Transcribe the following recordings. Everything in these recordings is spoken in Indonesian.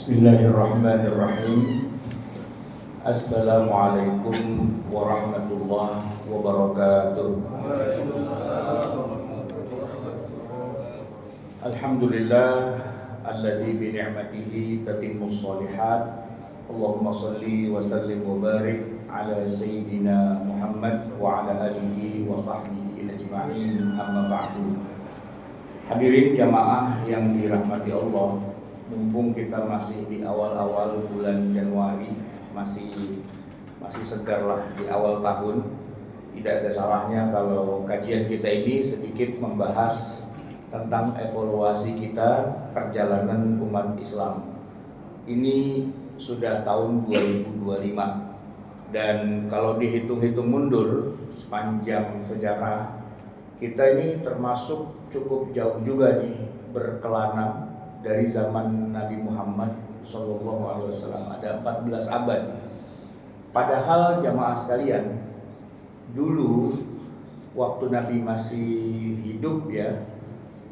Bismillahirrahmanirrahim. Assalamualaikum warahmatullahi wabarakatuh. Alhamdulillah alladzi bi ni'matihi tatimmus shalihat. Allahumma shalli wa sallim wa barik ala sayyidina Muhammad wa ala alihi wa sahbihi ajma'in, amma ba'du. Hadirin jamaah yang dirahmati Allah, mumpung kita masih di awal-awal bulan Januari, masih segar lah di awal tahun, tidak ada salahnya kalau kajian kita ini sedikit membahas tentang evaluasi kita perjalanan umat Islam. Ini sudah tahun 2025 dan kalau dihitung-hitung mundur sepanjang sejarah kita ini termasuk cukup jauh juga nih berkelana dari zaman Nabi Muhammad SAW, ada 14 abad. Padahal jamaah sekalian, dulu waktu Nabi masih hidup ya,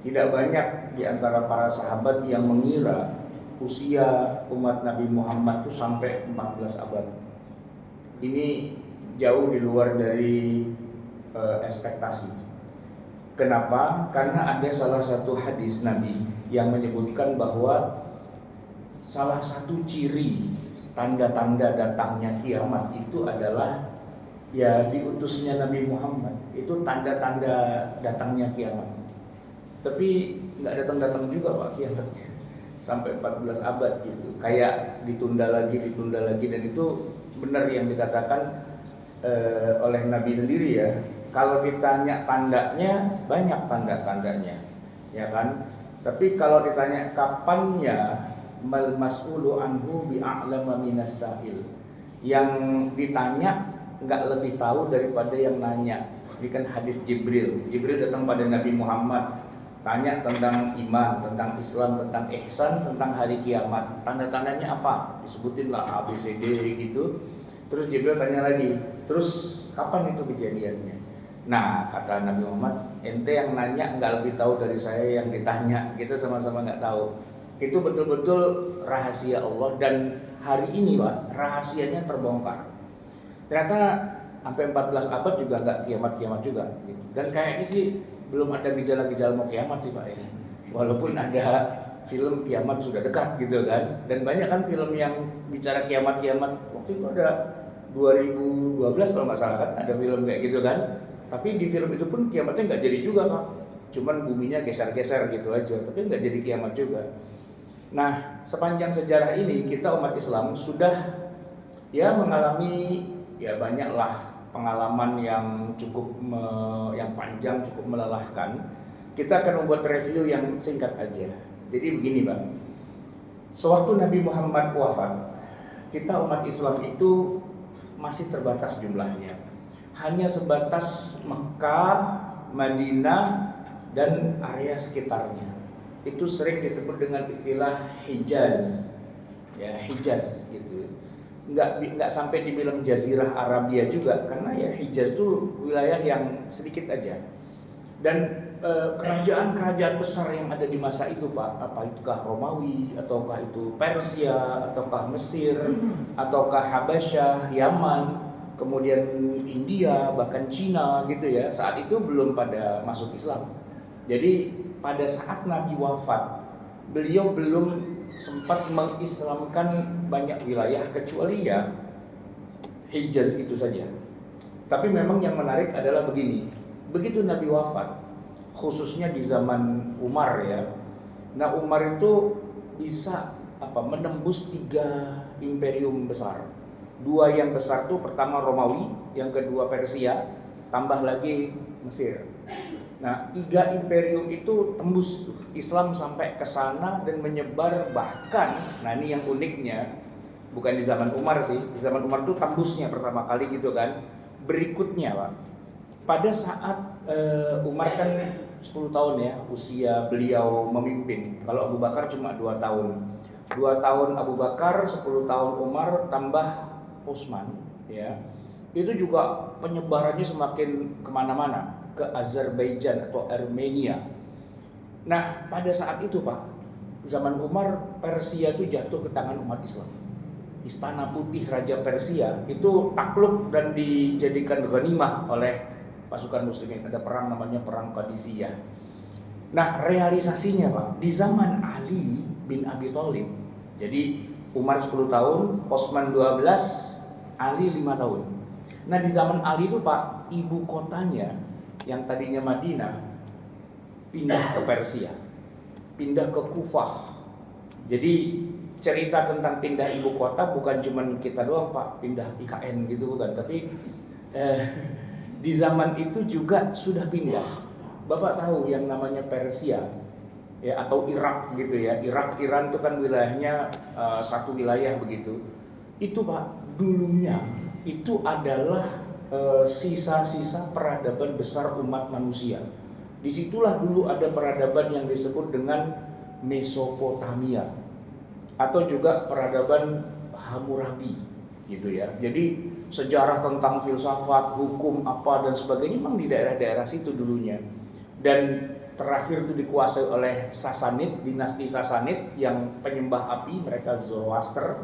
tidak banyak di antara para sahabat yang mengira usia umat Nabi Muhammad itu sampai 14 abad. Ini jauh di luar dari ekspektasi. Kenapa? Karena ada salah satu hadis Nabi yang menyebutkan bahwa salah satu ciri tanda-tanda datangnya kiamat itu adalah ya diutusnya Nabi Muhammad. Itu tanda-tanda datangnya kiamat. Tapi nggak datang-datang juga Pak kiamatnya sampai 14 abad gitu. Kayak ditunda lagi dan itu benar yang dikatakan oleh Nabi sendiri ya. Kalau ditanya tandanya, banyak tanda-tandanya, ya kan? Tapi kalau ditanya kapannya, mal mas'ulu anhu bi'a'lama minas sa'il. Yang ditanya nggak lebih tahu daripada yang nanya. Ini kan hadis Jibril. Jibril datang pada Nabi Muhammad, tanya tentang iman, tentang Islam, tentang ihsan, tentang hari kiamat. Tanda-tandanya apa? Disebutin lah A, B, C, D gitu. Terus Jibril tanya lagi, terus kapan itu kejadiannya? Nah, kata Nabi Muhammad, ente yang nanya nggak lebih tahu dari saya yang ditanya, kita sama-sama nggak tahu. Itu betul-betul rahasia Allah dan hari ini Pak, rahasianya terbongkar. Ternyata sampai 14 abad juga nggak kiamat-kiamat juga. Gitu. Dan kayaknya sih belum ada gejala-gejala mau kiamat sih Pak ya. Walaupun ada film kiamat sudah dekat gitu kan. Dan banyak kan film yang bicara kiamat-kiamat. Waktu itu ada 2012 kalau nggak salah kan, ada film kayak gitu kan. Tapi di film itu pun kiamatnya nggak jadi juga Pak, cuman buminya geser-geser gitu aja, tapi nggak jadi kiamat juga. Nah, sepanjang sejarah ini kita umat Islam sudah ya mengalami ya banyaklah pengalaman yang cukup yang panjang, cukup melelahkan. Kita akan membuat review yang singkat aja. Jadi begini Pak, sewaktu Nabi Muhammad wafat, kita umat Islam itu masih terbatas jumlahnya. Hanya sebatas Mekah, Madinah, dan area sekitarnya. Itu sering disebut dengan istilah Hijaz, ya Hijaz gitu. Nggak sampai dibilang Jazirah Arabia juga, karena ya Hijaz itu wilayah yang sedikit aja. Dan kerajaan-kerajaan besar yang ada di masa itu Pak, apa itukah Romawi, ataukah itu Persia, ataukah Mesir, ataukah Habasyah, Yaman, kemudian India, bahkan Cina gitu ya, saat itu belum pada masuk Islam. Jadi pada saat Nabi wafat, beliau belum sempat mengislamkan banyak wilayah kecuali ya Hijaz itu saja. Tapi memang yang menarik adalah begini, begitu Nabi wafat, khususnya di zaman Umar ya. Nah Umar itu bisa menembus 3 imperium besar. 2 yang besar tuh, pertama Romawi, yang kedua Persia, tambah lagi Mesir. Nah 3 imperium itu tembus Islam sampai ke sana dan menyebar, bahkan, nah ini yang uniknya, bukan di zaman Umar sih, di zaman Umar tuh tembusnya pertama kali gitu kan. Berikutnya Pak, pada saat Umar kan 10 tahun ya usia beliau memimpin. Kalau Abu Bakar cuma 2 tahun. 2 tahun Abu Bakar, 10 tahun Umar, tambah Utsman ya, itu juga penyebarannya semakin kemana-mana, ke Azerbaijan atau Armenia. Nah pada saat itu Pak, zaman Umar Persia itu jatuh ke tangan umat Islam. Istana Putih Raja Persia itu takluk dan dijadikan ghanimah oleh pasukan muslimin. Ada perang namanya Perang Qadisiyah. Nah, realisasinya Pak, di zaman Ali bin Abi Thalib. Jadi Umar 10 tahun, Utsman 12, Ali 5 tahun. Nah, di zaman Ali itu Pak, ibu kotanya yang tadinya Madinah pindah ke Persia, pindah ke Kufah. Jadi cerita tentang pindah ibu kota bukan cuma kita doang Pak, pindah IKN gitu bukan, tapi di zaman itu juga sudah pindah. Bapak tahu yang namanya Persia ya, atau Irak gitu ya. Irak, Iran itu kan wilayahnya satu wilayah begitu. Itu Pak, dulunya itu adalah sisa-sisa peradaban besar umat manusia. Disitulah dulu ada peradaban yang disebut dengan Mesopotamia, atau juga peradaban Hammurabi gitu ya. Jadi sejarah tentang filsafat, hukum apa dan sebagainya memang di daerah-daerah situ dulunya. Dan terakhir itu dikuasai oleh Sasanid, dinasti Sasanid yang penyembah api, mereka Zoroaster.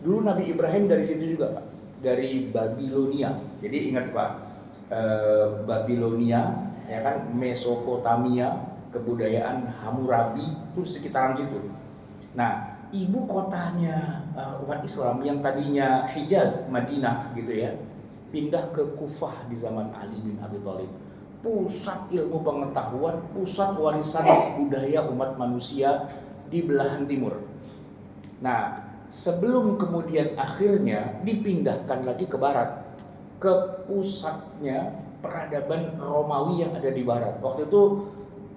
Dulu Nabi Ibrahim dari situ juga Pak, dari Babilonia. Jadi ingat Pak, Babilonia ya kan, Mesopotamia, kebudayaan Hammurabi itu sekitaran situ. Nah, ibu kotanya umat Islam yang tadinya Hijaz, Madinah gitu ya, pindah ke Kufah di zaman Ali bin Abi Thalib. Pusat ilmu pengetahuan, pusat warisan budaya umat manusia di belahan timur. Nah, sebelum kemudian akhirnya dipindahkan lagi ke barat, ke pusatnya peradaban Romawi yang ada di barat. Waktu itu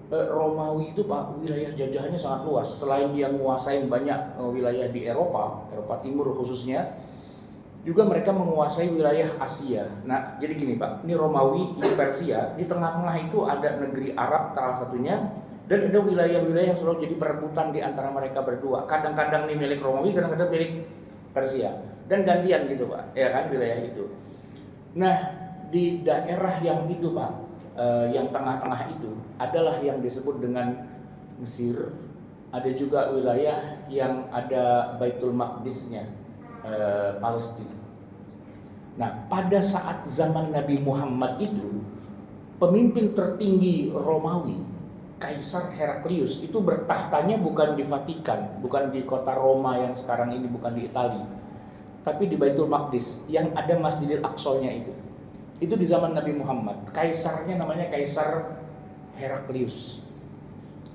Romawi itu Pak, wilayah jajahannya sangat luas. Selain dia menguasai banyak wilayah di Eropa Timur khususnya, juga mereka menguasai wilayah Asia. Nah, jadi gini Pak, ini Romawi, ini Persia, di tengah-tengah itu ada negeri Arab salah satunya, dan ada wilayah-wilayah yang selalu jadi perebutan di antara mereka berdua. Kadang-kadang ini milik Romawi, kadang-kadang milik Persia, dan gantian gitu Pak, ya kan, wilayah itu. Nah, di daerah yang itu Pak, yang tengah-tengah itu adalah yang disebut dengan Mesir. Ada juga wilayah yang ada Baitul Maqdisnya, Palestina. Nah, pada saat zaman Nabi Muhammad itu, pemimpin tertinggi Romawi, Kaisar Heraklius, itu bertahtanya bukan di Vatikan, bukan di kota Roma yang sekarang ini, bukan di Italia, tapi di Baitul Maqdis yang ada Masjidil Aqsa-nya itu. Itu di zaman Nabi Muhammad. Kaisarnya namanya Kaisar Heraklius.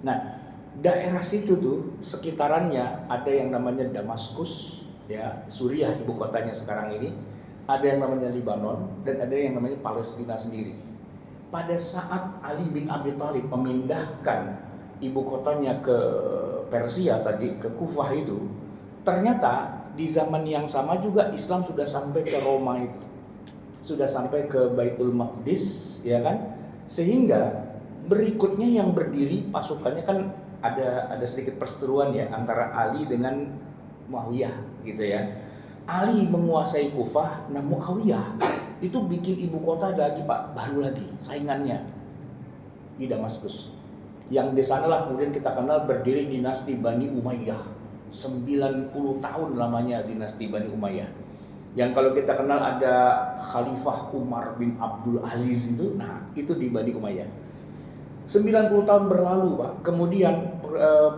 Nah, daerah situ tuh sekitarannya ada yang namanya Damaskus, ya, Suriah ibu kotanya sekarang ini. Ada yang namanya Lebanon dan ada yang namanya Palestina sendiri. Pada saat Ali bin Abi Thalib memindahkan ibu kotanya ke Persia tadi, ke Kufah itu, ternyata di zaman yang sama juga Islam sudah sampai ke Roma itu. Sudah sampai ke Baitul Maqdis, ya kan? Sehingga berikutnya yang berdiri pasukannya kan ada sedikit perseteruan ya antara Ali dengan Muawiyah gitu ya. Ali menguasai Kufah, nah Muawiyah itu bikin ibu kota lagi Pak, baru lagi saingannya di Damaskus. Yang di sanalah kemudian kita kenal berdiri dinasti Bani Umayyah. 90 tahun lamanya dinasti Bani Umayyah. Yang kalau kita kenal ada Khalifah Umar bin Abdul Aziz itu, nah itu di Bani Umayyah. 90 tahun berlalu Pak, kemudian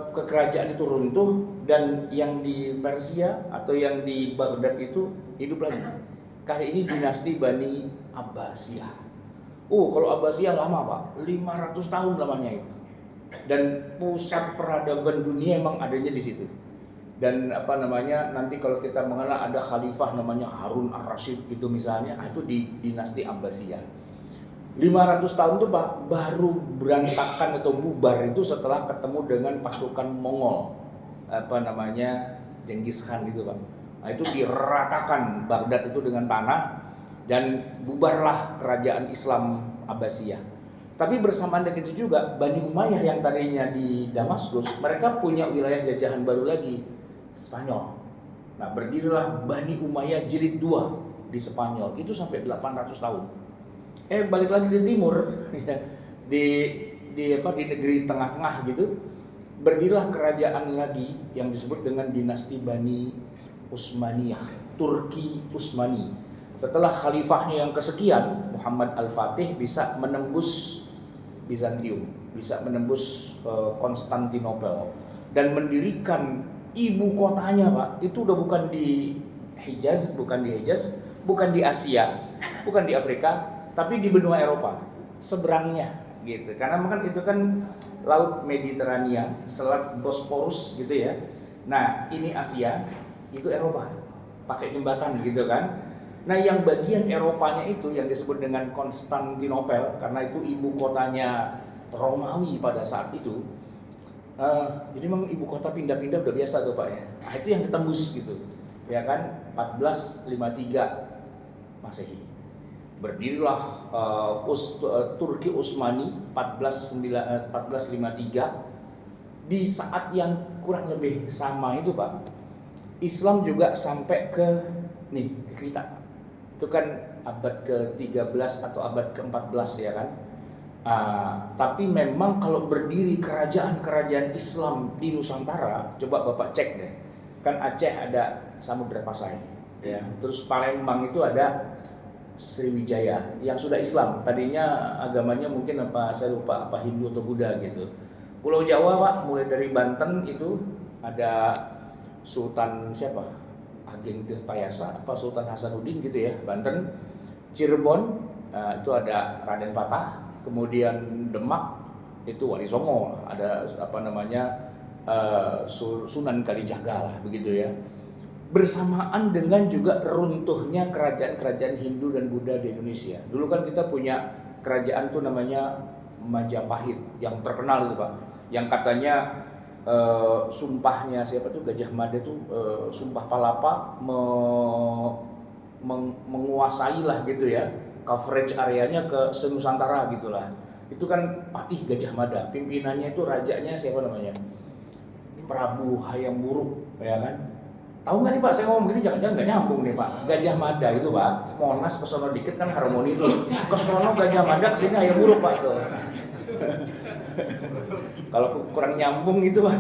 kekerajaan itu runtuh dan yang di Persia atau yang di Baghdad itu hidup lagi. Kali ini dinasti Bani Abbasiyah. Kalau Abbasiyah lama Pak, 500 tahun lamanya itu. Dan pusat peradaban dunia emang adanya di situ. Dan nanti kalau kita mengenal ada khalifah namanya Harun ar-Rasyid gitu misalnya, itu di dinasti Abbasiyah. 500 tahun itu Pak, baru berantakan atau bubar itu setelah ketemu dengan pasukan Mongol, Genghis Khan gitu Pak. Nah, itu diratakan Baghdad itu dengan tanah dan bubarlah kerajaan Islam Abbasiyah. Tapi bersamaan dengan itu juga Bani Umayyah yang tadinya di Damaskus, mereka punya wilayah jajahan baru lagi, Spanyol. Nah, berdirilah Bani Umayyah jilid 2 di Spanyol, itu sampai 800 tahun. Balik lagi di timur, di negeri tengah-tengah gitu, berdirilah kerajaan lagi yang disebut dengan dinasti Bani Utsmaniyah, Turki Utsmani. Setelah khalifahnya yang kesekian, Muhammad Al-Fatih bisa menembus Bizantium, bisa menembus Konstantinopel dan mendirikan ibu kotanya, Pak. Itu udah bukan di Hijaz, bukan di Asia, bukan di Afrika, tapi di benua Eropa, seberangnya gitu. Karena kan itu kan laut Mediterania, Selat Bosporus gitu ya. Nah, ini Asia, itu Eropa, pakai jembatan gitu kan. Nah, yang bagian Eropanya itu yang disebut dengan Konstantinopel, karena itu ibu kotanya Romawi pada saat itu. Jadi memang ibu kota pindah-pindah udah biasa tuh Pak ya. Nah, itu yang ditembus gitu, ya kan. 1453 Masehi berdirilah Turki Utsmani 1453. Di saat yang kurang lebih sama itu Pak, Islam juga sampai ke kita. Itu kan abad ke-13 atau abad ke-14 ya kan. Tapi memang kalau berdiri kerajaan-kerajaan Islam di Nusantara, coba Bapak cek deh. Kan Aceh ada Samudra Pasai, ya. Terus Palembang itu ada Sriwijaya yang sudah Islam. Tadinya agamanya mungkin saya lupa apa Hindu atau Buddha gitu. Pulau Jawa Pak, mulai dari Banten itu ada Sultan siapa? Ageng Tirtayasa apa Sultan Hasanuddin gitu ya, Banten. Cirebon itu ada Raden Patah. Kemudian Demak itu Wali Songo, ada Sunan Kalijaga lah begitu ya. Bersamaan dengan juga runtuhnya kerajaan-kerajaan Hindu dan Buddha di Indonesia. Dulu kan kita punya kerajaan tuh namanya Majapahit yang terkenal itu Pak, yang katanya sumpahnya siapa tuh Gajah Mada tuh sumpah palapa menguasai lah gitu ya, coverage areanya ke senusantara gitulah. Itu kan Patih Gajah Mada, pimpinannya itu rajanya siapa namanya, Prabu Hayam Wuruk ya kan. Tahu nggak nih Pak, saya ngomong gini jangan-jangan nggak nyambung nih Pak. Gajah Mada itu Pak, Monas kesono dikit kan harmoni itu, kesono Gajah Mada kesini Hayam Wuruk Pak tuh. Kalau kurang nyambung itu Pak.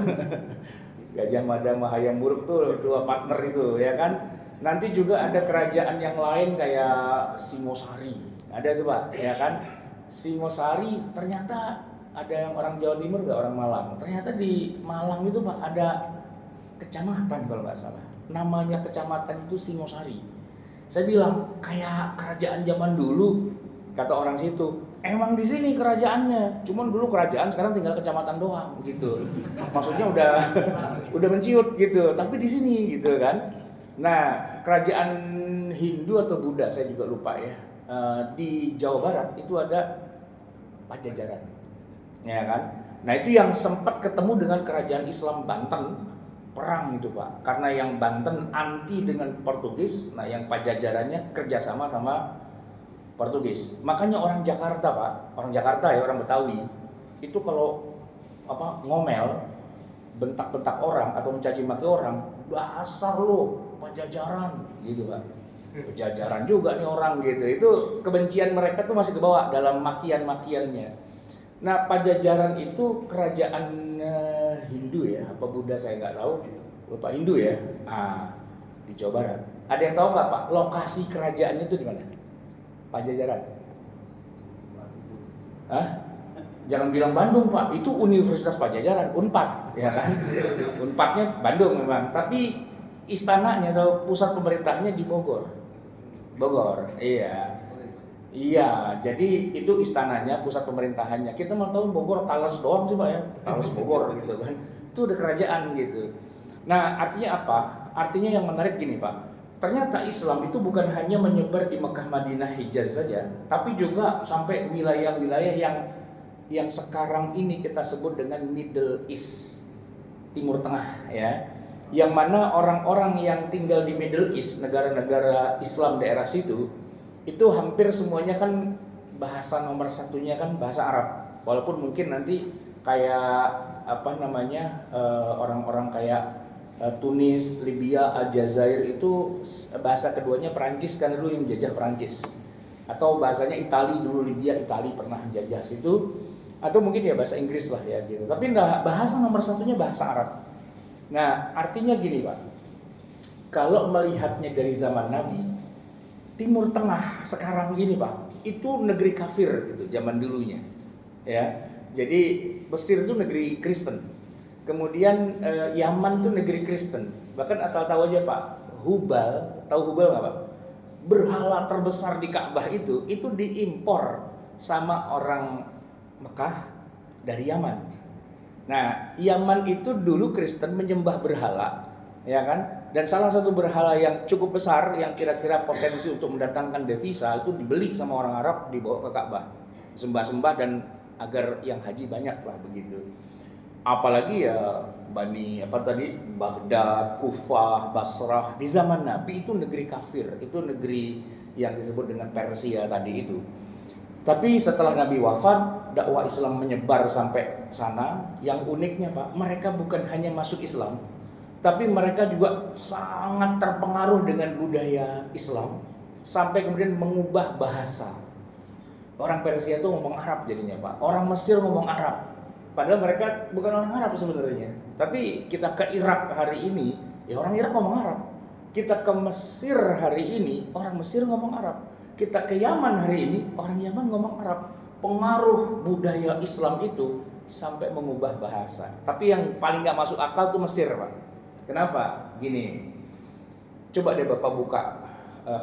Gajah Mada sama Hayam Wuruk tuh dua partner itu ya kan. Nanti juga ada kerajaan yang lain kayak Singosari, ada tuh Pak ya kan. Singosari ternyata ada yang orang Jawa Timur nggak orang Malang. Ternyata di Malang itu Pak ada kecamatan kalau nggak salah, namanya kecamatan itu Singosari. Saya bilang kayak kerajaan zaman dulu, kata orang situ. Emang di sini kerajaannya, cuman dulu kerajaan sekarang tinggal kecamatan doang gitu. Maksudnya udah menciut gitu, tapi di sini gitu kan. Nah, kerajaan Hindu atau Buddha saya juga lupa ya. Di Jawa Barat itu ada Pajajaran, ya kan. Nah itu yang sempat ketemu dengan kerajaan Islam Banten, perang itu Pak. Karena yang Banten anti dengan Portugis, nah yang Pajajarannya kerjasama sama Portugis. Makanya orang Jakarta Pak, orang Jakarta ya, orang Betawi itu kalau ngomel, bentak-bentak orang atau mencaci maki orang, dasar lo Pajajaran gitu Pak. Pajajaran juga nih orang gitu. Itu kebencian mereka tuh masih kebawa dalam makian-makiannya. Nah Pajajaran itu kerajaan Hindu ya, apa Buddha saya nggak tahu, lupa, Hindu ya. Di Jawa Barat. Ada yang tahu nggak Pak lokasi kerajaannya itu di mana? Pajajaran. Jangan bilang Bandung Pak, itu Universitas Pajajaran, Unpad, ya kan? Unpadnya Bandung memang, tapi istananya atau pusat pemerintahnya di Bogor. Iya. Iya, jadi itu istananya, pusat pemerintahannya. Kita mau tahu Bogor Tales doang sih Pak ya, Tales Bogor gitu kan. Itu udah kerajaan gitu. Nah, artinya apa? Artinya yang menarik gini Pak. Ternyata Islam itu bukan hanya menyebar di Mekah, Madinah, Hijaz saja, tapi juga sampai wilayah-wilayah yang sekarang ini kita sebut dengan Middle East, Timur Tengah ya. Yang mana orang-orang yang tinggal di Middle East, negara-negara Islam daerah situ, itu hampir semuanya kan bahasa nomor satunya kan bahasa Arab. Walaupun mungkin nanti kayak orang-orang kayak Tunis, Libya, Aljazair itu bahasa keduanya Perancis kan dulu yang jajah Perancis. Atau bahasanya Itali dulu, Libya, Itali pernah jajah situ. atau mungkin ya bahasa Inggris lah ya gitu. Tapi bahasa nomor satunya bahasa Arab. Nah, artinya gini Pak, kalau melihatnya dari zaman Nabi, Timur Tengah sekarang ini Pak, itu negeri kafir gitu zaman dulunya. Ya, jadi Mesir itu negeri Kristen. Kemudian Yaman itu negeri Kristen. Bahkan asal tahu aja Pak, Hubal, tahu Hubal nggak Pak? Berhala terbesar di Ka'bah itu diimpor sama orang Mekah dari Yaman. Nah, Yaman itu dulu Kristen menyembah berhala, ya kan? Dan salah satu berhala yang cukup besar yang kira-kira potensi untuk mendatangkan devisa itu dibeli sama orang Arab, dibawa ke Ka'bah, sembah-sembah dan agar yang haji banyak lah begitu. Apalagi ya Baghdad, Kufah, Basrah di zaman Nabi itu negeri kafir, itu negeri yang disebut dengan Persia tadi itu. Tapi setelah Nabi wafat, dakwah Islam menyebar sampai sana. Yang uniknya Pak, mereka bukan hanya masuk Islam, tapi mereka juga sangat terpengaruh dengan budaya Islam sampai kemudian mengubah bahasa. Orang Persia itu ngomong Arab jadinya Pak, orang Mesir ngomong Arab. Padahal mereka bukan orang Arab sebenarnya. Tapi kita ke Irak hari ini, ya orang Irak ngomong Arab. Kita ke Mesir hari ini, orang Mesir ngomong Arab. Kita ke Yaman hari ini, orang Yaman ngomong Arab. Pengaruh budaya Islam itu sampai mengubah bahasa. Tapi yang paling gak masuk akal tuh Mesir Pak. Kenapa? Gini, coba deh Bapak buka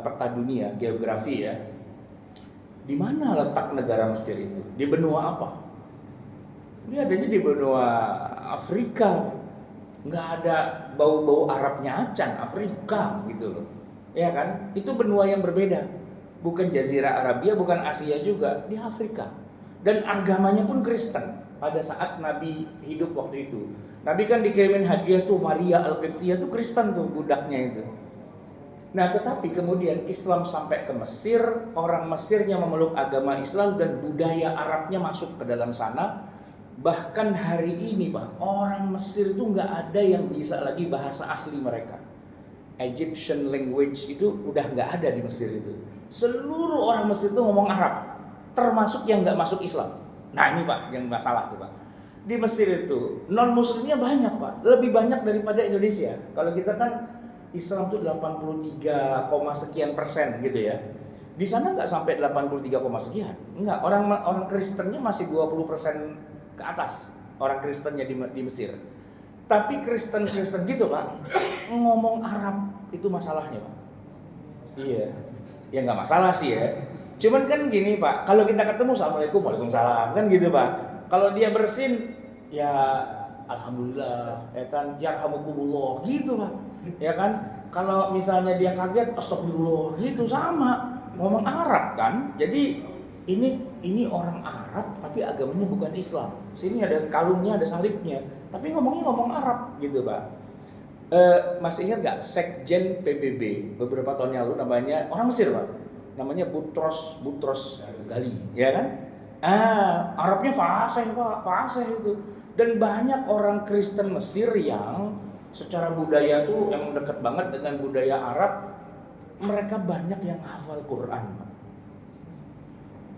peta dunia, geografi ya. Di mana letak negara Mesir itu? Di benua apa? Dia adanya di benua Afrika, nggak ada bau-bau Arabnya acan, Afrika gitu loh, ya kan? Itu benua yang berbeda, bukan Jazirah Arabia, bukan Asia juga, di Afrika. Dan agamanya pun Kristen pada saat Nabi hidup waktu itu. Nabi kan dikirimin hadiah tuh Maria Al-Qibtiyah tuh Kristen tuh budaknya itu. Nah tetapi kemudian Islam sampai ke Mesir, orang Mesirnya memeluk agama Islam dan budaya Arabnya masuk ke dalam sana. Bahkan hari ini Pak, orang Mesir itu nggak ada yang bisa lagi bahasa asli mereka. Egyptian language itu udah nggak ada di Mesir itu. Seluruh orang Mesir itu ngomong Arab, termasuk yang nggak masuk Islam. Nah ini Pak, yang masalah tuh Pak. Di Mesir itu non Muslimnya banyak Pak, lebih banyak daripada Indonesia. Kalau kita kan Islam tuh 83, sekian persen gitu ya. Di sana nggak sampai 83, sekian. Enggak, orang Kristennya masih 20% ke atas orang Kristennya di Mesir. Tapi Kristen gitu Pak, ngomong Arab itu masalahnya Pak. Iya, ya nggak masalah sih ya. Cuman kan gini Pak, kalau kita ketemu Assalamualaikum, Waalaikumsalam kan gitu Pak. Kalau dia bersin, ya Alhamdulillah, ya kan, Yarhamukumullah gitu Pak, ya kan. Kalau misalnya dia kaget, Astagfirullah gitu, sama ngomong Arab kan. Jadi ini orang Arab tapi agamanya bukan Islam. Sini ada kalungnya, ada salibnya, tapi ngomong Arab gitu Pak. Masih ingat nggak Sekjen PBB beberapa tahun yang lalu, namanya orang Mesir Pak, namanya Butros Ghali, ya kan? Arabnya fasih Pak, fasih itu. Dan banyak orang Kristen Mesir yang secara budaya tuh emang dekat banget dengan budaya Arab. Mereka banyak yang hafal Quran Pak.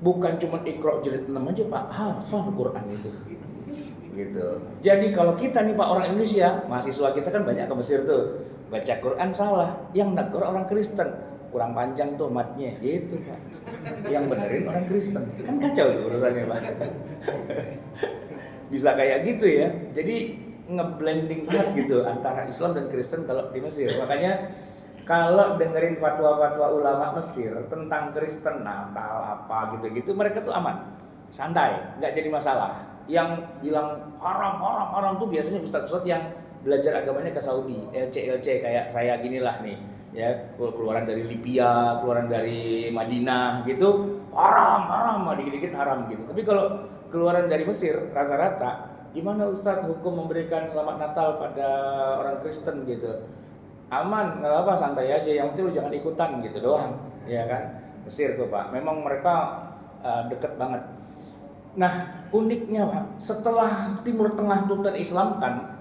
Bukan cuma Iqra jilid 6 aja Pak, hafal Quran itu. Gitu. Jadi kalau kita nih Pak, orang Indonesia, mahasiswa kita kan banyak ke Mesir tuh, baca Quran salah, yang negor orang Kristen, kurang panjang tuh matnya, gitu Pak. Yang benerin orang Kristen, kan kacau tuh urusannya Pak. Bisa kayak gitu ya. Jadi ngeblending banget gitu antara Islam dan Kristen kalau di Mesir. Makanya kalau dengerin fatwa-fatwa ulama Mesir tentang Kristen, Natal apa gitu-gitu, mereka tuh aman, santai, nggak jadi masalah. Yang bilang haram tuh biasanya ustadz-ustadz yang belajar agamanya ke Saudi, LC kayak saya gini lah nih, ya, keluaran dari Libya, keluaran dari Madinah gitu, haram, dikit-dikit haram gitu. Tapi kalau keluaran dari Mesir rata-rata, gimana ustadz hukum memberikan selamat Natal pada orang Kristen gitu? Aman, nggak apa, santai aja, yang penting lu jangan ikutan gitu doang, ya kan. Mesir tuh Pak, memang mereka deket banget. Nah uniknya Pak, setelah Timur Tengah itu terislamkan,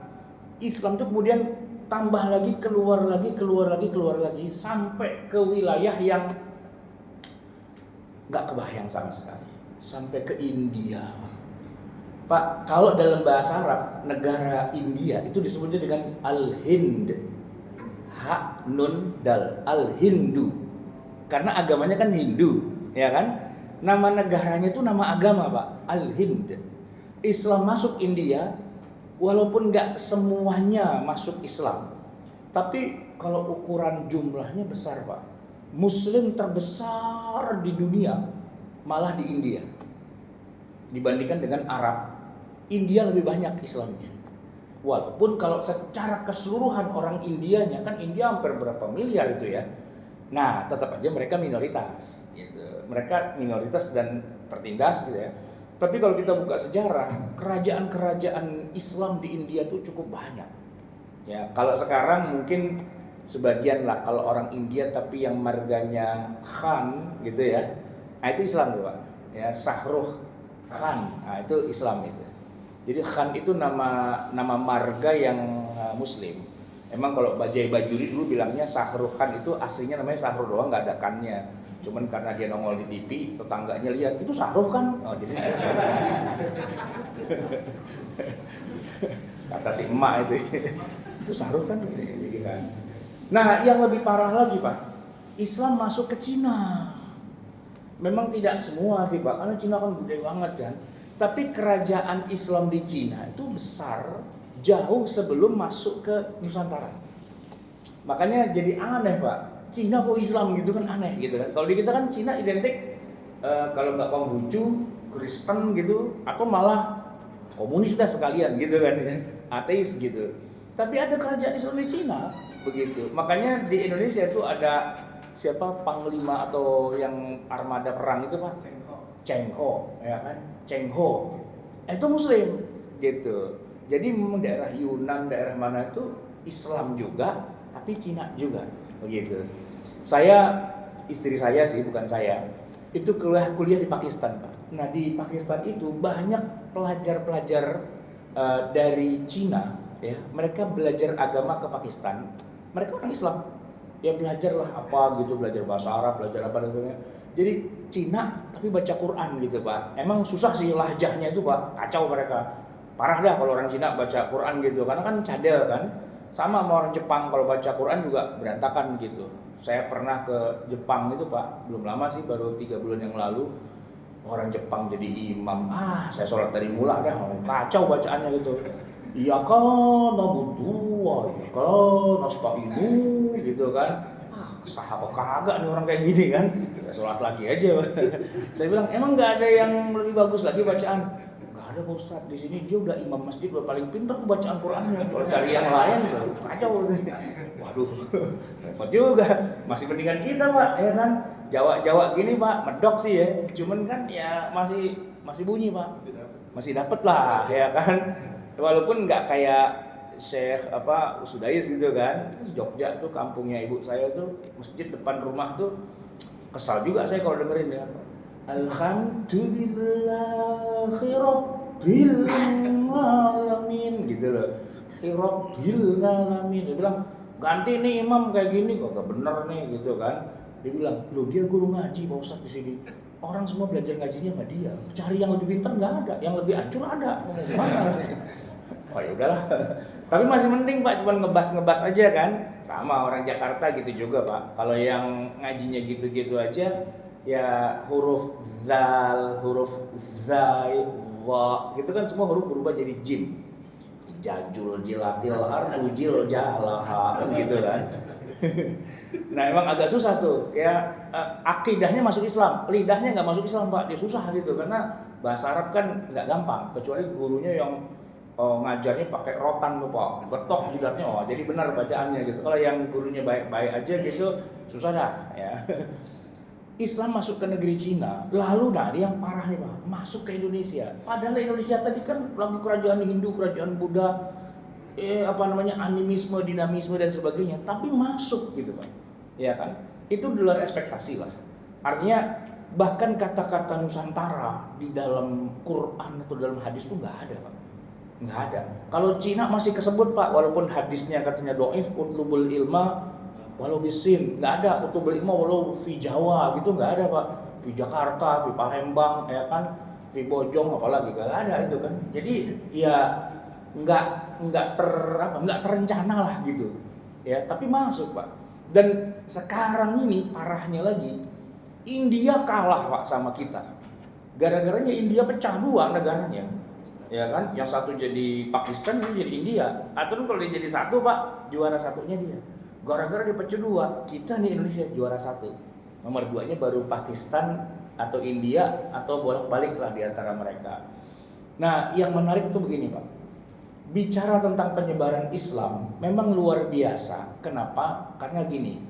Islam tuh kemudian tambah lagi, keluar lagi sampai ke wilayah yang nggak kebayang sama sekali, sampai ke India Pak. Pak, kalau dalam bahasa Arab, negara India itu disebutnya dengan Al-Hind. Ha, nun, dal, Al-Hindu. Karena agamanya kan Hindu, ya kan? Nama negaranya itu nama agama, Pak, Al-Hind. Islam masuk India, walaupun nggak semuanya masuk Islam. Tapi kalau ukuran jumlahnya besar, Pak. Muslim terbesar di dunia malah di India. Dibandingkan dengan Arab, India lebih banyak Islamnya. Walaupun kalau secara keseluruhan orang Indianya, kan India hampir berapa miliar itu ya. Nah, tetap aja mereka minoritas gitu. Mereka minoritas dan tertindas gitu ya. Tapi kalau kita buka sejarah, kerajaan-kerajaan Islam di India tuh cukup banyak. Ya, kalau sekarang mungkin sebagian lah kalau orang India tapi yang marganya Khan gitu ya. Nah, itu Islam tuh, Pak. Ya, Shahrukh Khan. Nah, itu Islam itu. Jadi Khan itu nama marga yang Muslim. Emang kalau Bajai Bajuri dulu bilangnya Shahrukh Khan itu aslinya namanya Shahrukh doang, nggak ada Khannya. Cuman karena dia nongol di TV, tetangganya lihat itu Shahrukh kan, oh jadi kata si emak itu Shahrukh kan. Nah, yang lebih parah lagi, Pak, Islam masuk ke Cina. Memang tidak semua sih, Pak, karena Cina kan gede banget kan. Tapi kerajaan Islam di Cina itu besar jauh sebelum masuk ke Nusantara. Makanya jadi aneh, Pak. Cina kok Islam gitu kan, aneh gitu kan. Kalau di kita kan Cina identik kalau nggak Konghucu, Kristen gitu, atau malah komunis dah sekalian gitu kan, ateis gitu. Tapi ada kerajaan Islam di Cina begitu. Makanya di Indonesia itu ada siapa panglima atau yang armada perang itu, Pak? Cheng Ho, ya kan? Cheng Ho. Itu Muslim gitu. Jadi memang daerah Yunan, daerah mana itu Islam juga, tapi Cina juga begitu. Istri saya sih, bukan saya, itu kuliah di Pakistan, Pak. Nah, di Pakistan itu banyak pelajar-pelajar dari Cina, ya. Mereka belajar agama ke Pakistan. Mereka orang Islam. Ya belajarlah apa gitu, belajar bahasa Arab, belajar apa dan sebagainya. Jadi Cina tapi baca Quran gitu, Pak. Emang susah sih lahjahnya itu, Pak. Kacau mereka. Parah dah kalau orang Cina baca Quran gitu, karena kan cadel kan. Sama orang Jepang kalau baca Quran juga berantakan gitu. Saya pernah ke Jepang itu, Pak, belum lama sih, baru 3 bulan yang lalu. Orang Jepang jadi imam. Saya sholat dari mula dah, kacau bacaannya gitu. Iya kan, nabudu, iya kan, nasta'inu gitu kan. Sahabat kagak nih orang kayak gini kan. Saya sholat lagi aja. Saya bilang, emang nggak ada yang lebih bagus lagi bacaan? Ada Pak Ustadz, di sini dia udah imam masjid, udah paling pintar bacaan Qurannya. Kalau cari yang lain, kacau. Waduh, repot juga. Masih mendingan kita, Pak, ya kan? Jawa gini, Pak, medok sih ya. Cuman kan ya masih bunyi, Pak. Masih dapet lah, ya kan? Walaupun nggak kayak Syekh Usudais gitu kan. Jogja tuh kampungnya ibu saya tuh, masjid depan rumah tuh kesal juga saya kalau dengerin ya. Alhamdulillahi Rabbil Alamin gitu loh. Rabbil Alamin. Dia bilang, ganti nih imam kayak gini kok gak bener nih gitu kan. Dia bilang, loh dia guru ngaji Pak Ustadz di sini. Orang semua belajar ngajinya sama dia. Cari yang lebih pintar nggak ada, yang lebih hancur ada. Oh ya udahlah. Tapi masih mending, Pak, cuma ngebas aja kan. Sama orang Jakarta gitu juga, Pak. Kalau yang ngajinya gitu-gitu aja, ya huruf zal, huruf zai, wa, gitu kan semua huruf berubah jadi jim. Jajul jilatil arujil jalaha gitu kan. Nah, emang agak susah tuh ya, akidahnya masuk Islam, lidahnya nggak masuk Islam, Pak. Dia susah gitu karena bahasa Arab kan nggak gampang, kecuali gurunya yang ngajarnya pakai rotan tuh, Pak, betok jidatnya, jadi benar bacaannya gitu. Kalau yang gurunya baik-baik aja gitu susah dah ya. Islam masuk ke negeri Cina, lalu yang parah nih, Pak, masuk ke Indonesia. Padahal Indonesia tadi kan lagi kerajaan Hindu, kerajaan Buddha, animisme, dinamisme dan sebagainya, tapi masuk gitu, Pak. Ya kan? Itu di luar ekspektasi lah. Artinya bahkan kata-kata Nusantara di dalam Quran atau dalam hadis itu nggak ada, Pak. Nggak ada. Kalau Cina masih kesebut, Pak, walaupun hadisnya katanya doif, utlubul ilma walau bisin, nggak ada utlubul ilma walau fi Jawa gitu, nggak ada, Pak. Di Jakarta, di Palembang, ya kan, Vibojong apalagi gak ada itu kan. Jadi ya nggak terencana lah gitu. Ya, tapi masuk Pak. Dan sekarang ini parahnya lagi, India kalah Pak sama kita. Gara-garanya India pecah dua negaranya. Ya kan, yang satu jadi Pakistan, yang jadi India. Atau kalau dia jadi satu Pak, juara satunya dia. Gara-gara dia pecah dua, kita nih Indonesia juara satu. Nomor 2-nya baru Pakistan atau India atau bolak-balik lah di antara mereka. Nah, yang menarik itu begini Pak. Bicara tentang penyebaran Islam memang luar biasa. Kenapa? Karena gini,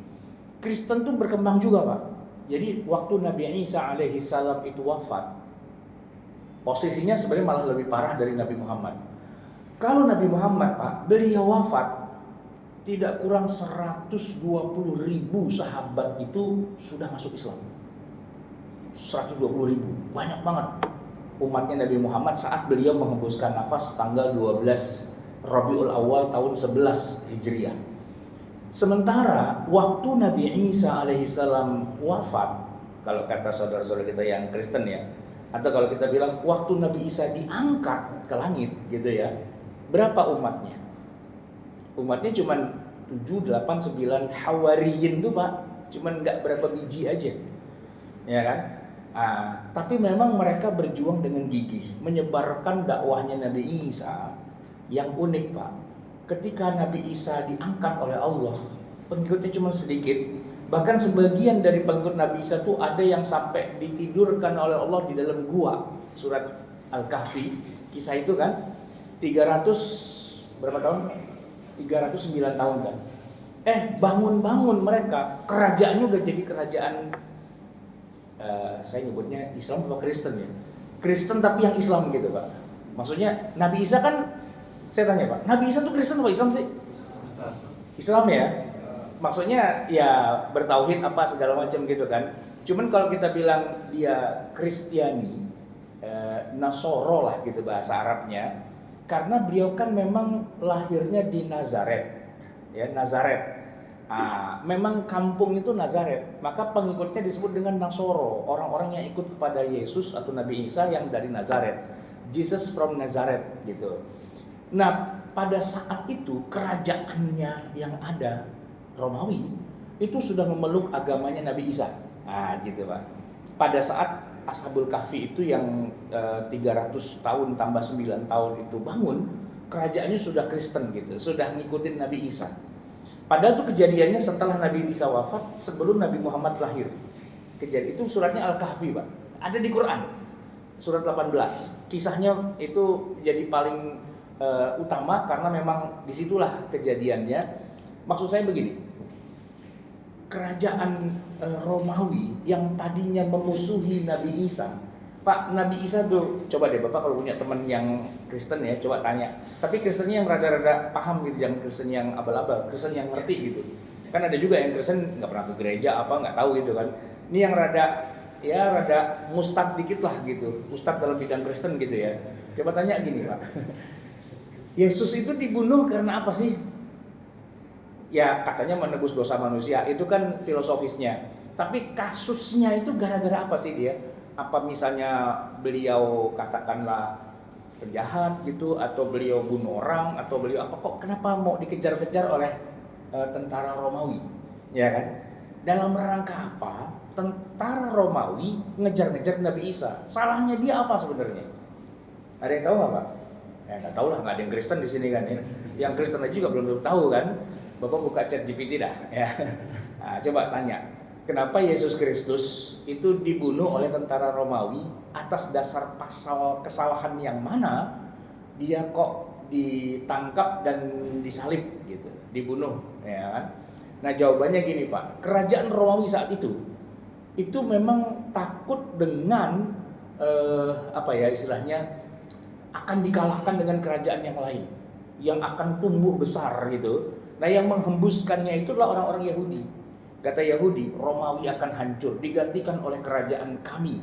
Kristen tuh berkembang juga Pak. Jadi waktu Nabi Isa alaihi salam itu wafat, posisinya sebenarnya malah lebih parah dari Nabi Muhammad. Kalau Nabi Muhammad Pak, beliau wafat, tidak kurang 120.000 sahabat itu sudah masuk Islam. 120.000, banyak banget umatnya Nabi Muhammad saat beliau menghembuskan nafas tanggal 12 Rabiul Awal tahun 11 Hijriah. Sementara waktu Nabi Isa alaihissalam wafat, kalau kata saudara-saudara kita yang Kristen ya, atau kalau kita bilang waktu Nabi Isa diangkat ke langit gitu ya, berapa umatnya? Umatnya cuma 7, 8, 9 hawariyin tuh Pak, cuman nggak berapa biji aja, ya kan? Tapi memang mereka berjuang dengan gigih menyebarkan dakwahnya Nabi Isa. Yang unik Pak, ketika Nabi Isa diangkat oleh Allah, pengikutnya cuma sedikit. Bahkan sebagian dari pengikut Nabi Isa tuh ada yang sampai ditidurkan oleh Allah di dalam gua. Surat Al-Kahfi, kisah itu kan 300 berapa tahun? 309 tahun kan. Bangun-bangun mereka, kerajaannya udah jadi kerajaan, saya nyebutnya Islam atau Kristen ya. Kristen tapi yang Islam gitu Pak. Maksudnya Nabi Isa kan, saya tanya Pak, Nabi Isa tuh Kristen atau Islam sih? Islam ya. Maksudnya ya bertauhid apa segala macam gitu kan. Cuman kalau kita bilang dia Kristiani, Nasoro lah gitu bahasa Arabnya, karena beliau kan memang lahirnya di Nazaret, ya Nazaret. Memang kampung itu Nazaret, maka pengikutnya disebut dengan Nasoro, orang-orang yang ikut kepada Yesus atau Nabi Isa yang dari Nazaret, Jesus from Nazareth gitu. Nah pada saat itu kerajaannya yang ada Romawi itu sudah memeluk agamanya Nabi Isa, gitu Pak. Pada saat Ashabul Kahfi itu yang 300 tahun tambah 9 tahun itu bangun, kerajaannya sudah Kristen gitu, sudah ngikutin Nabi Isa. Padahal itu kejadiannya setelah Nabi Isa wafat, sebelum Nabi Muhammad lahir. Kejadian itu suratnya Al-Kahfi Pak, ada di Quran, surat 18. Kisahnya itu jadi paling utama karena memang disitulah kejadiannya. Maksud saya begini, kerajaan Romawi yang tadinya memusuhi Nabi Isa, Pak, Nabi Isa tuh, coba deh Bapak kalau punya teman yang Kristen ya, coba tanya. Tapi Kristennya yang rada-rada paham gitu, yang Kristen yang abal-abal, Kristen yang ngerti gitu. Kan ada juga yang Kristen nggak pernah ke gereja apa nggak tahu gitu kan. Ini yang rada mustad dikit lah gitu, ustad dalam bidang Kristen gitu ya. Coba tanya gini Pak, Yesus itu dibunuh karena apa sih? Ya katanya menebus dosa manusia, itu kan filosofisnya. Tapi kasusnya itu gara-gara apa sih dia? Apa misalnya beliau katakanlah penjahat gitu, atau beliau bunuh orang, atau beliau apa, kok kenapa mau dikejar-kejar oleh tentara Romawi, ya kan? Dalam rangka apa tentara Romawi ngejar-ngejar Nabi Isa? Salahnya dia apa sebenarnya? Ada yang tahu nggak Pak? Ya nggak tahu lah, nggak ada yang Kristen di sini kan ya. Yang Kristen aja juga belum tahu kan? Bapak buka chat GPT dah ya. Nah, coba tanya, kenapa Yesus Kristus itu dibunuh oleh tentara Romawi? Atas dasar pasal kesalahan yang mana dia kok ditangkap dan disalib gitu, dibunuh, ya kan? Nah jawabannya gini Pak, kerajaan Romawi saat itu memang takut dengan istilahnya akan dikalahkan dengan kerajaan yang lain yang akan tumbuh besar gitu. Nah yang menghembuskannya itulah orang-orang Yahudi. Kata Yahudi, Romawi akan hancur, digantikan oleh kerajaan kami,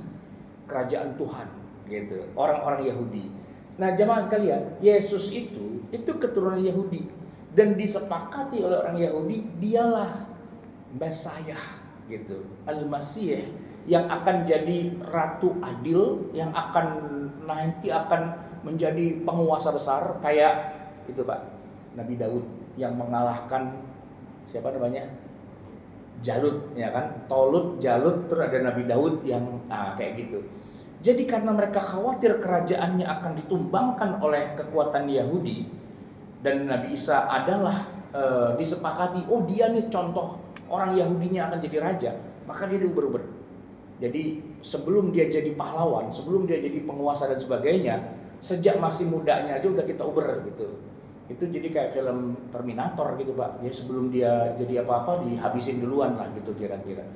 kerajaan Tuhan gitu, orang-orang Yahudi. Nah jamaah sekalian, Yesus itu keturunan Yahudi dan disepakati oleh orang Yahudi, dialah Mesias gitu, Al-Masih yang akan jadi ratu adil, yang nanti akan menjadi penguasa besar kayak itu Pak, Nabi Daud yang mengalahkan siapa namanya? Jalut, ya kan? Tolut, Jalut, terus ada Nabi Daud yang kayak gitu. Jadi karena mereka khawatir kerajaannya akan ditumbangkan oleh kekuatan Yahudi, dan Nabi Isa adalah disepakati, oh dia nih contoh orang Yahudinya akan jadi raja, maka dia diuber-uber. Jadi sebelum dia jadi pahlawan, sebelum dia jadi penguasa dan sebagainya, sejak masih mudanya aja udah kita uber gitu. Itu jadi kayak film Terminator gitu Pak. Dia sebelum dia jadi apa-apa dihabisin duluan lah gitu kira-kira.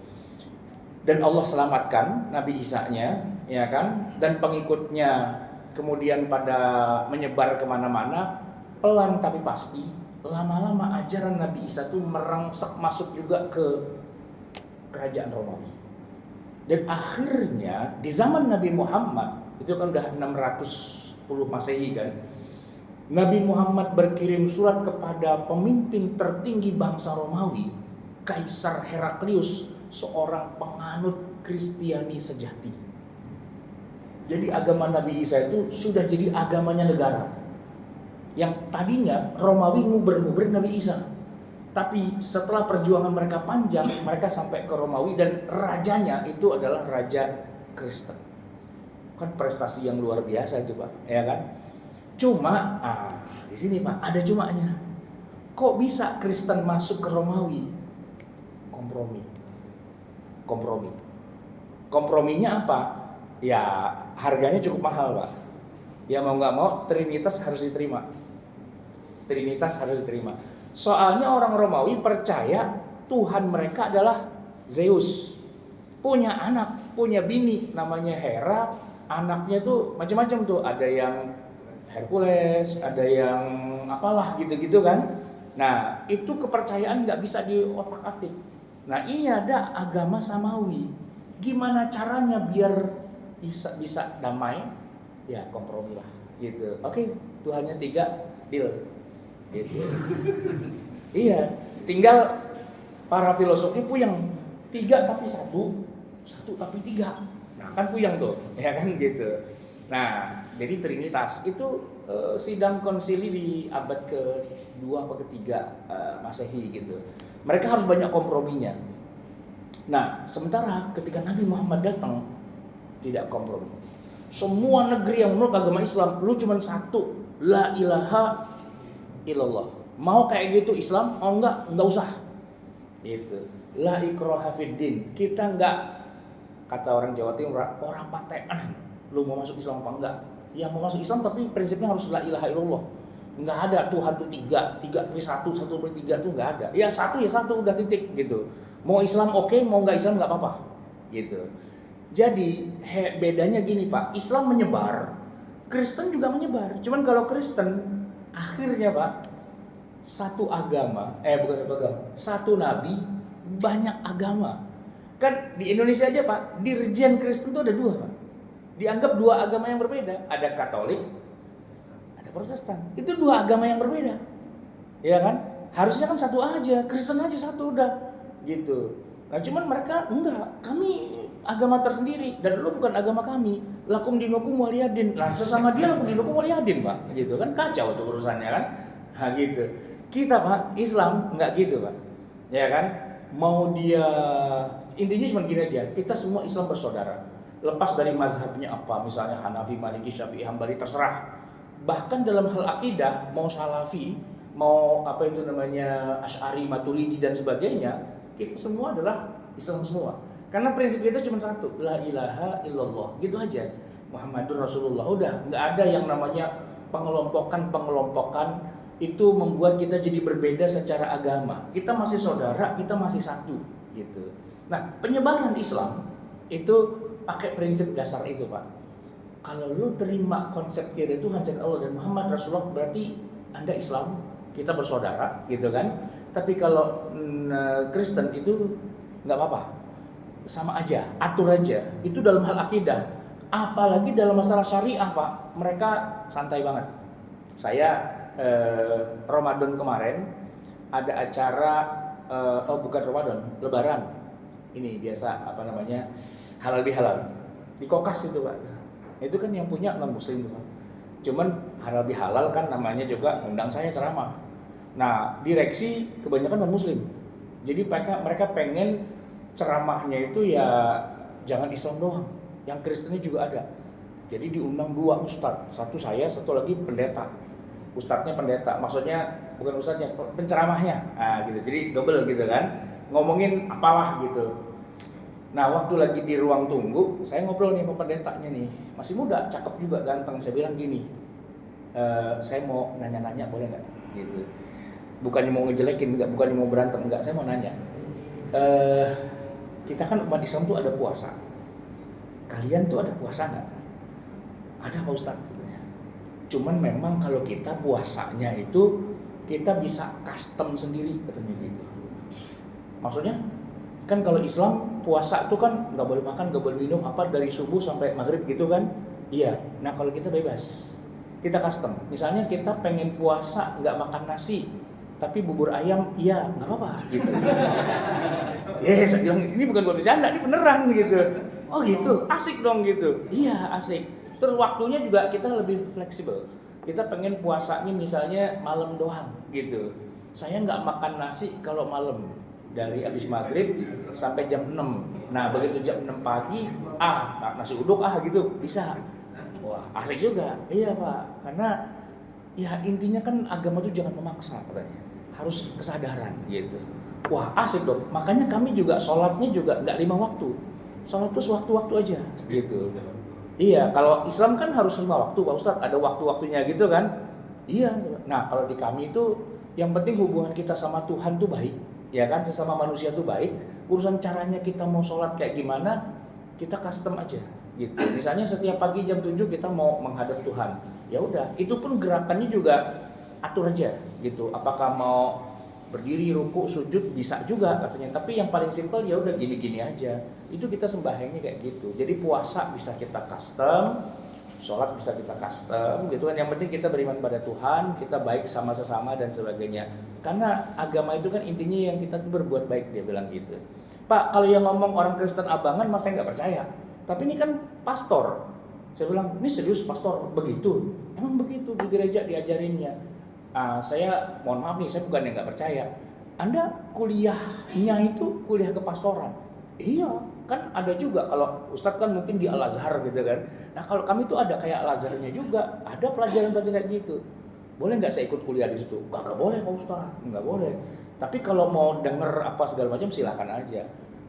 Dan Allah selamatkan Nabi Isa-nya, ya kan? Dan pengikutnya kemudian pada menyebar kemana-mana, pelan tapi pasti. Lama-lama ajaran Nabi Isa itu merangsek masuk juga ke kerajaan Romawi. Dan akhirnya di zaman Nabi Muhammad, itu kan udah 610 Masehi kan, Nabi Muhammad berkirim surat kepada pemimpin tertinggi bangsa Romawi, Kaisar Heraklius, seorang penganut Kristiani sejati. Jadi agama Nabi Isa itu sudah jadi agamanya negara. Yang tadinya Romawi nguber-nguber Nabi Isa. Tapi setelah perjuangan mereka panjang, mereka sampai ke Romawi dan rajanya itu adalah raja Kristen. Kan prestasi yang luar biasa itu Pak, ya kan? Cuma, di sini Pak, ada cumanya. Kok bisa Kristen masuk ke Romawi? Kompromi. Komprominya apa? Ya, harganya cukup mahal Pak. Ya mau nggak mau, Trinitas harus diterima. Soalnya orang Romawi percaya Tuhan mereka adalah Zeus. Punya anak, punya bini, namanya Hera. Anaknya tuh macam-macam tuh, ada yang Hercules, ada yang apalah gitu-gitu kan. Nah itu kepercayaan nggak bisa diotak-atik. Nah ini ada agama samawi. Gimana caranya biar bisa damai? Ya kompromi lah gitu. Oke, Tuhannya 3, deal gitu. Iya, tinggal para filosofi puyeng, 3 tapi 1 tapi 3. Nah kan puyeng tuh, ya kan gitu. Nah, jadi Trinitas itu sidang konsili di abad ke-2 atau ke-3 Masehi gitu. Mereka harus banyak komprominya. Nah, sementara ketika Nabi Muhammad datang tidak kompromi. Semua negeri yang menurut agama Islam, lu cuma satu, la ilaha illallah. Mau kayak gitu Islam, mau enggak usah. Gitu. La ikraha fiddin. Kita enggak, kata orang Jawa Timur, orang patean. Lu mau masuk Islam apa enggak? Ya mau masuk Islam tapi prinsipnya harus la ilaha illallah. Enggak ada Tuhan tuh 3 tapi 1 tapi 3 tuh enggak ada. Ya satu udah titik gitu. Mau Islam oke, mau enggak Islam enggak apa-apa. Gitu. Jadi bedanya gini Pak, Islam menyebar, Kristen juga menyebar. Cuman kalau Kristen akhirnya Pak, satu nabi, banyak agama. Kan di Indonesia aja Pak, dirjen Kristen itu ada 2 Pak. Dianggap 2 agama yang berbeda, ada Katolik, ada Protestan. Itu 2 agama yang berbeda. Ya kan? Harusnya kan satu aja, Kristen aja satu udah gitu. Nah cuman mereka enggak, kami agama tersendiri dan lu bukan agama kami. Lakum dinukum waliyadin. Nah sesama dia lakum dinukum waliyadin Pak. Gitu kan, kacau tuh urusannya kan. Nah gitu. Kita Pak, Islam enggak gitu Pak. Ya kan? Mau dia, intinya cuma gini aja, kita semua Islam bersaudara. Lepas dari mazhabnya apa, misalnya Hanafi, Maliki, Syafi'i, Hambali, terserah. Bahkan dalam hal akidah, mau Salafi, mau apa itu namanya Asy'ari, Maturidi dan sebagainya, kita semua adalah Islam semua. Karena prinsip kita cuma satu, la ilaha illallah, gitu aja. Muhammadur Rasulullah, udah nggak ada yang namanya pengelompokan itu membuat kita jadi berbeda secara agama. Kita masih saudara, kita masih satu, gitu. Nah, penyebaran Islam itu pakai prinsip dasar itu Pak. Kalau lu terima konsep tiada Tuhan selain Allah dan Muhammad Rasulullah, berarti Anda Islam, kita bersaudara, gitu kan. Tapi kalau Kristen itu nggak apa-apa, sama aja, atur aja. Itu dalam hal akidah. Apalagi dalam masalah syariah Pak, mereka santai banget. Saya Ramadan kemarin ada acara, bukan Ramadan, Lebaran. Ini biasa apa namanya, halal bihalal di Kokas itu Pak. Itu kan yang punya non muslim tuh Pak. Cuman halal bihalal kan namanya juga undang saya ceramah. Nah direksi kebanyakan non muslim. Jadi mereka pengen ceramahnya itu ya jangan Islam doang, yang Kristennya juga ada. Jadi diundang 2 ustadz, satu saya, satu lagi pendeta. Ustadznya pendeta, maksudnya bukan ustadznya, penceramahnya. Nah gitu, jadi double gitu kan, ngomongin apalah gitu. Nah waktu lagi di ruang tunggu, saya ngobrol nih sama pendetanya nih, masih muda, cakep juga, ganteng. Saya bilang gini, saya mau nanya-nanya boleh nggak? Gitu. Bukannya mau ngejelekin, enggak, bukannya mau berantem, enggak, saya mau nanya. Kita kan umat Islam tuh ada puasa. Kalian tuh ada puasa nggak? Ada Pak Ustadz. Cuman memang kalau kita puasanya itu kita bisa custom sendiri katanya gitu. Maksudnya kan kalau Islam puasa itu kan nggak boleh makan, nggak boleh minum apa dari subuh sampai maghrib gitu kan? Iya. Nah kalau kita bebas, kita custom. Misalnya kita pengen puasa nggak makan nasi, tapi bubur ayam, iya nggak apa-apa gitu. Saya bilang ini bukan buat bercanda, ini beneran gitu. Oh gitu, asik dong gitu. Iya asik. Terus waktunya juga kita lebih fleksibel. Kita pengen puasanya misalnya malam doang gitu. Saya nggak makan nasi kalau malam dari habis maghrib sampai jam 6. Nah begitu jam 6 pagi, nasi uduk gitu bisa. Wah asik juga. Iya Pak, karena ya intinya kan agama itu jangan memaksa katanya. Harus kesadaran gitu. Wah asik dong. Makanya kami juga sholatnya juga nggak 5 waktu. Sholat itu sewaktu-waktu aja gitu. Iya, kalau Islam kan harus 5 waktu Pak Ustadz, ada waktu-waktunya gitu kan. Iya, nah kalau di kami itu yang penting hubungan kita sama Tuhan tuh baik, ya kan, sesama manusia tuh baik. Urusan caranya kita mau sholat kayak gimana, kita custom aja gitu. Misalnya setiap pagi jam 7 kita mau menghadap Tuhan, ya udah, itu pun gerakannya juga atur aja gitu. Apakah mau berdiri, ruku, sujud bisa juga katanya. Tapi yang paling simpel ya udah gini-gini aja. Itu kita sembahyangnya kayak gitu. Jadi puasa bisa kita custom, sholat bisa kita custom, gitu kan. Yang penting kita beriman pada Tuhan, kita baik sama sesama dan sebagainya. Karena agama itu kan intinya yang kita berbuat baik, dia bilang gitu. Pak, kalau yang ngomong orang Kristen abangan, mas saya nggak percaya. Tapi ini kan pastor. Saya bilang, ini serius pastor begitu? Emang begitu di gereja diajarinnya. Saya mohon maaf nih, saya bukan yang nggak percaya. Anda kuliahnya itu kuliah kepastoran. Iya, kan ada juga kalau Ustadz kan mungkin di Al-Azhar gitu kan. Nah kalau kami tuh ada kayak Al-Azharnya juga, ada pelajaran-pelajaran kayak gitu. Boleh nggak saya ikut kuliah di situ? Nggak boleh Pak Ustadz, nggak boleh. Tapi kalau mau denger apa segala macam silahkan aja.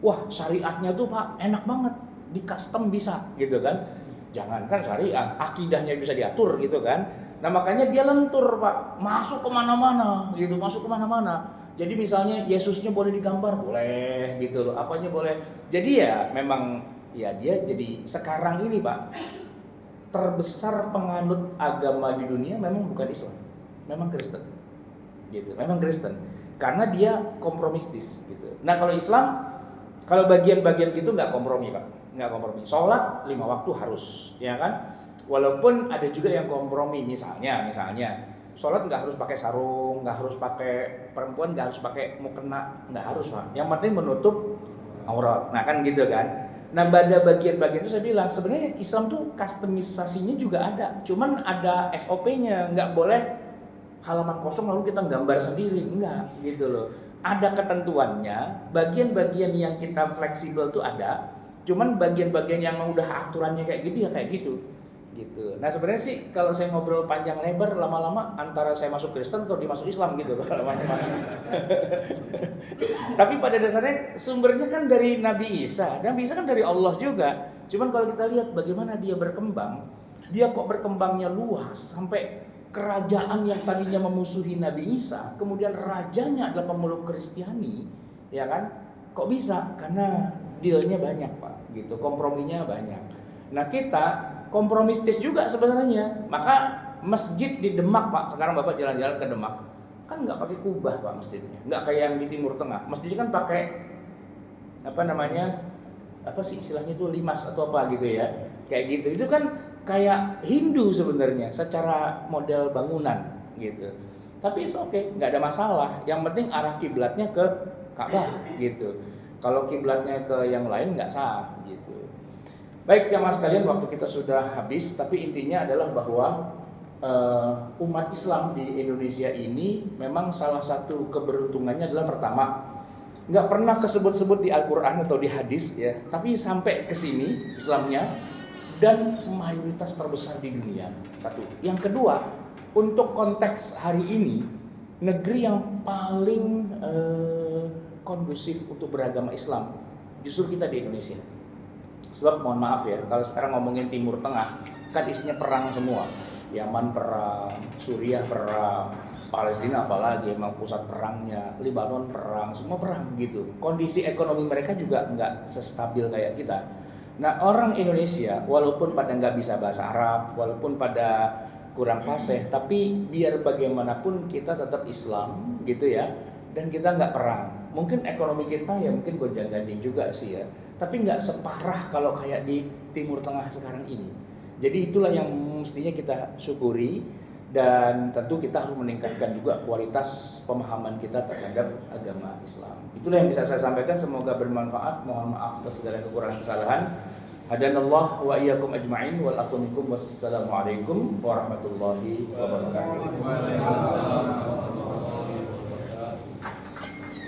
Wah syariatnya tuh Pak enak banget, di custom bisa gitu kan. Jangankan syariat, akidahnya bisa diatur gitu kan. Nah makanya dia lentur Pak, masuk kemana-mana gitu, masuk kemana-mana. Jadi misalnya Yesusnya boleh digambar, boleh gitu loh, apanya boleh. Jadi ya memang ya dia jadi sekarang ini Pak, terbesar penganut agama di dunia memang bukan Islam, memang Kristen gitu, memang Kristen. Karena dia kompromistis gitu. Nah kalau Islam, kalau bagian-bagian gitu nggak kompromi Pak, nggak kompromi. Sholat 5 waktu harus, ya kan? Walaupun ada juga yang kompromi, misalnya sholat nggak harus pakai sarung, nggak harus pakai, perempuan nggak harus pakai mukena, nggak harus Pak. Yang penting menutup aurat. Nah kan gitu kan. Nah pada bagian-bagian itu saya bilang sebenarnya Islam tuh customisasinya juga ada, cuman ada SOP-nya, nggak boleh halaman kosong lalu kita gambar sendiri, enggak gitu loh. Ada ketentuannya, bagian-bagian yang kita fleksibel tuh ada, cuman bagian-bagian yang udah aturannya kayak gitu ya kayak gitu. Gitu. Nah sebenarnya sih kalau saya ngobrol panjang lebar lama-lama antara saya masuk Kristen atau dia masuk Islam gitu kalau macam-macam. Tapi pada dasarnya sumbernya kan dari Nabi Isa. Nabi Isa kan dari Allah juga. Cuman kalau kita lihat bagaimana dia berkembang, dia kok berkembangnya luas sampai kerajaan yang tadinya memusuhi Nabi Isa, kemudian rajanya adalah pemeluk Kristiani, ya kan? Kok bisa? Karena dealnya banyak Pak, gitu. Komprominya banyak. Nah kita kompromistis juga sebenarnya. Maka masjid di Demak Pak, sekarang Bapak jalan-jalan ke Demak, kan nggak pakai kubah Pak masjidnya, nggak kayak yang di Timur Tengah. Masjidnya kan pakai apa sih istilahnya itu, limas atau apa gitu ya, kayak gitu. Itu kan kayak Hindu sebenarnya secara model bangunan gitu. Tapi it's okay, nggak ada masalah. Yang penting arah kiblatnya ke Ka'bah gitu. Kalau kiblatnya ke yang lain nggak sah gitu. Baik jamaah sekalian, waktu kita sudah habis, tapi intinya adalah bahwa umat Islam di Indonesia ini memang salah satu keberuntungannya adalah pertama, nggak pernah kesebut-sebut di Al-Quran atau di hadis ya, tapi sampai ke sini Islamnya dan mayoritas terbesar di dunia. Satu. Yang kedua, untuk konteks hari ini, negeri yang paling kondusif untuk beragama Islam justru kita di Indonesia. Sebab mohon maaf ya, kalau sekarang ngomongin Timur Tengah kan isinya perang semua. Yaman perang, Suriah perang, Palestina apalagi emang pusat perangnya, Lebanon perang, semua perang gitu. Kondisi ekonomi mereka juga nggak sestabil kayak kita. Nah orang Indonesia walaupun pada nggak bisa bahasa Arab, walaupun pada kurang fasih, tapi biar bagaimanapun kita tetap Islam gitu ya, dan kita nggak perang. Mungkin ekonomi kita ya mungkin gonjang-ganjing juga sih ya, tapi nggak separah kalau kayak di Timur Tengah sekarang ini. Jadi itulah yang mestinya kita syukuri, dan tentu kita harus meningkatkan juga kualitas pemahaman kita terhadap agama Islam. Itulah yang bisa saya sampaikan, semoga bermanfaat. Mohon maaf atas segala kekurangan kesalahan. Hadanallah wa iyyakum ajma'in wal afu minkum. Wassalamualaikum warahmatullahi wabarakatuh.